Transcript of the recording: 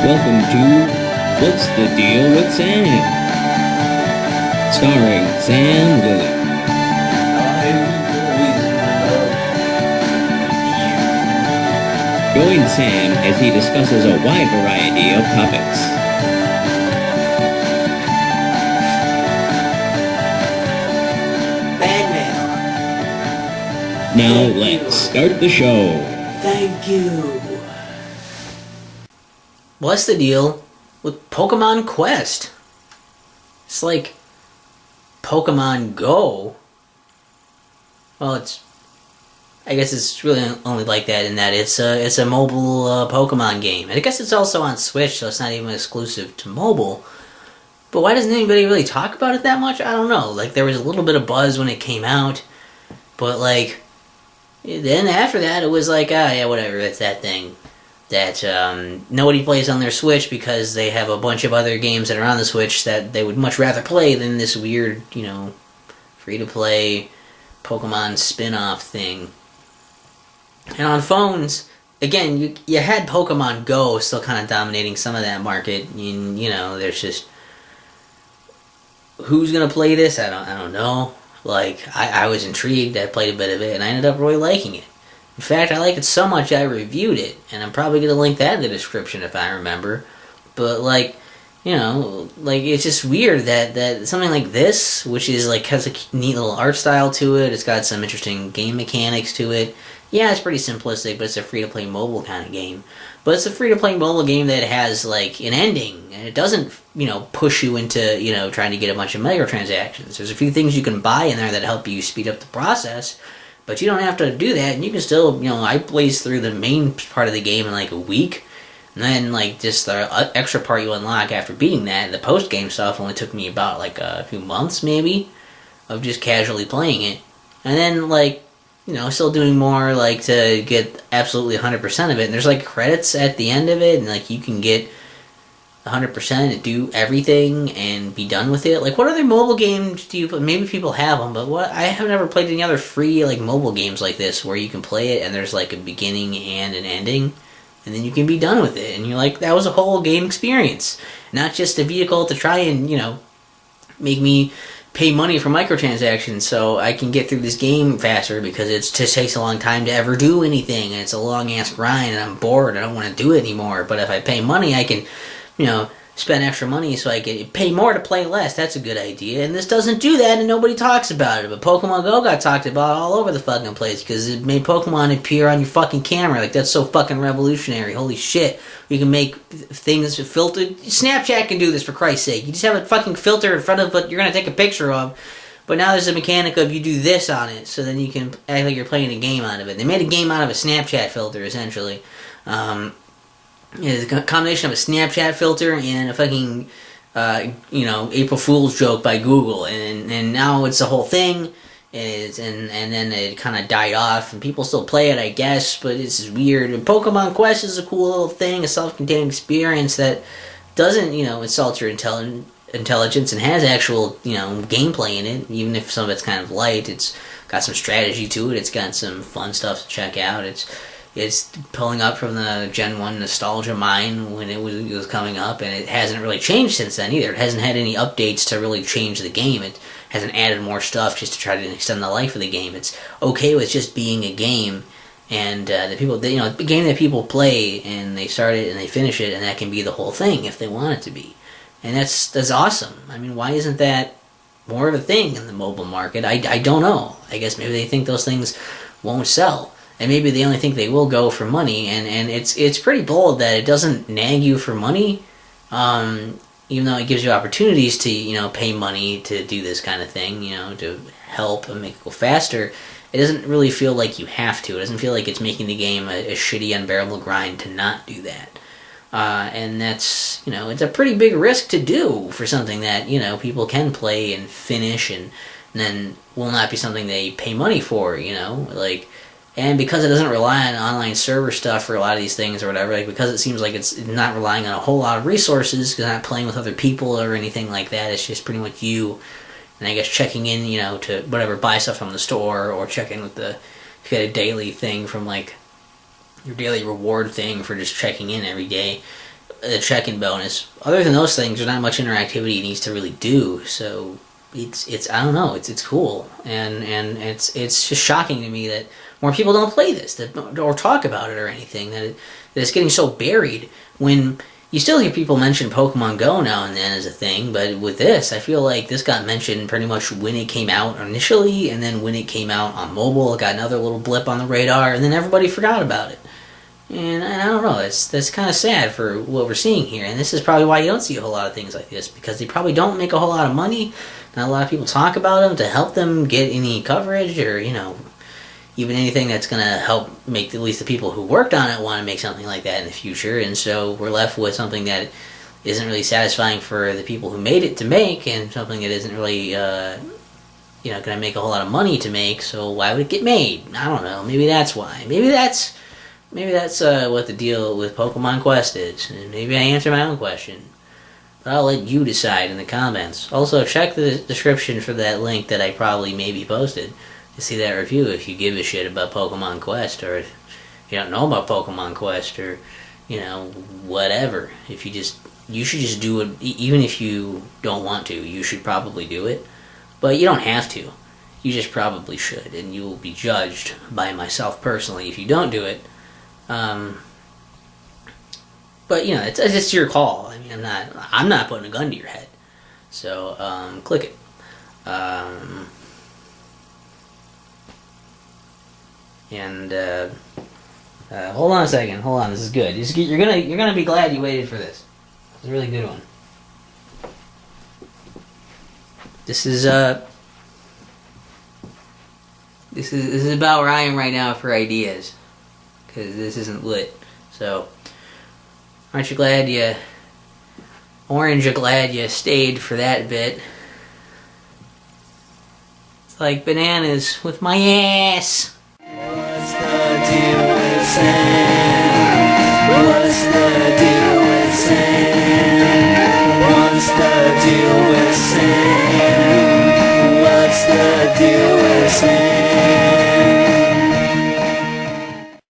Welcome to What's the Deal with Sam? Starring Sam Lilly. Join Sam as he discusses a wide variety of topics. Fan mail. Now let's start the show. Thank you. What's the deal with Pokemon Quest? It's like Pokemon Go. Well, I guess it's really only like that in that it's a mobile Pokemon game. And I guess it's also on Switch, so it's not even exclusive to mobile. But why doesn't anybody really talk about it that much? I don't know. Like, there was a little bit of buzz when it came out, but like, then after that it was like, yeah, whatever, it's that thing that nobody plays on their Switch because they have a bunch of other games that are on the Switch that they would much rather play than this weird, free-to-play Pokemon spin-off thing. And on phones, again, you had Pokemon Go still kind of dominating some of that market. And, there's just... Who's going to play this? I don't know. Like, I was intrigued. I played a bit of it, and I ended up really liking it. In fact, I liked it so much I reviewed it, and I'm probably going to link that in the description if I remember. But, it's just weird that something like this, which is, has a neat little art style to it, it's got some interesting game mechanics to it. Yeah, it's pretty simplistic, but it's a free-to-play mobile kind of game. But it's a free-to-play mobile game that has, an ending, and it doesn't, push you into, trying to get a bunch of microtransactions. There's a few things you can buy in there that help you speed up the process, but you don't have to do that, and you can still, I blazed through the main part of the game in, a week, and then, just the extra part you unlock after beating that, the post-game stuff only took me about, a few months, maybe, of just casually playing it. And then, still doing more, to get absolutely 100% of it. And there's, credits at the end of it, and, you can get 100% and do everything and be done with it. What other mobile games do you play? Maybe people have them, but I have never played any other free, mobile games like this where you can play it and there's, a beginning and an ending, and then you can be done with it. And you're like, that was a whole game experience. Not just a vehicle to try and, make me pay money for microtransactions so I can get through this game faster because it just takes a long time to ever do anything, and it's a long-ass grind, and I'm bored, I don't want to do it anymore. But if I pay money, I can, spend extra money so I can pay more to play less. That's a good idea, and this doesn't do that, and nobody talks about it. But Pokemon Go got talked about all over the fucking place because it made Pokemon appear on your fucking camera. That's so fucking revolutionary. Holy shit. You can make things filtered. Snapchat can do this, for Christ's sake. You just have a fucking filter in front of what you're going to take a picture of, but now there's a mechanic of you do this on it, so then you can act like you're playing a game out of it. They made a game out of a Snapchat filter, essentially. It's a combination of a Snapchat filter and a fucking, April Fool's joke by Google, and now it's a whole thing. And then it kind of died off, and people still play it, I guess, but it's weird. And Pokemon Quest is a cool little thing, a self-contained experience that doesn't, insult your intelligence and has actual, gameplay in it, even if some of it's kind of light. It's got some strategy to it, it's got some fun stuff to check out. It's pulling up from the Gen 1 nostalgia mine when it was coming up, and it hasn't really changed since then either. It hasn't had any updates to really change the game. It hasn't added more stuff just to try to extend the life of the game. It's okay with just being a game, and the game that people play, and they start it and they finish it, and that can be the whole thing if they want it to be. And that's awesome. I mean, why isn't that more of a thing in the mobile market? I don't know. I guess maybe they think those things won't sell. And maybe they only think they will go for money, and it's pretty bold that it doesn't nag you for money, even though it gives you opportunities to, pay money to do this kind of thing, to help and make it go faster. It doesn't really feel like you have to. It doesn't feel like it's making the game a shitty, unbearable grind to not do that. And that's, it's a pretty big risk to do for something that, people can play and finish and then will not be something they pay money for, And because it doesn't rely on online server stuff for a lot of these things or whatever, because it seems like it's not relying on a whole lot of resources, because not playing with other people or anything like that, it's just pretty much you, and I guess checking in, to whatever, buy stuff from the store, or check in with if you had a daily thing from, your daily reward thing for just checking in every day. a check-in bonus. Other than those things, there's not much interactivity it needs to really do. So it's I don't know. It's cool, and it's just shocking to me that more people don't play this, or talk about it or anything. That it's getting so buried when. You still hear people mention Pokemon Go now and then as a thing, but with this, I feel like this got mentioned pretty much when it came out initially, and then when it came out on mobile, it got another little blip on the radar, and then everybody forgot about it. And I don't know, that's kind of sad for what we're seeing here, and this is probably why you don't see a whole lot of things like this, because they probably don't make a whole lot of money, not a lot of people talk about them to help them get any coverage, or, even anything that's going to help make at least the people who worked on it want to make something like that in the future. And so we're left with something that isn't really satisfying for the people who made it to make, and something that isn't really going to make a whole lot of money to make. So why would it get made? I don't know. Maybe that's why. Maybe that's what the deal with Pokemon Quest is. And maybe I answer my own question, but I'll let you decide in the comments. Also, check the description for that link that I probably maybe posted to see that review if you give a shit about Pokemon Quest, or if you don't know about Pokemon Quest, or whatever. If you should just do it. Even if you don't want to, you should probably do it, but you don't have to. You just probably should, and you will be judged by myself personally if you don't do it. But it's your call. I mean, I'm not putting a gun to your head. So click it. And hold on a second. Hold on. This is good. You're gonna be glad you waited for this. It's a really good one. This is about where I am right now for ideas, because this isn't lit. So aren't you glad you stayed for that bit? It's like bananas with my ass. What's the deal with Sam? What's the deal with Sam? What's the deal with Sam? What's the deal with Sam?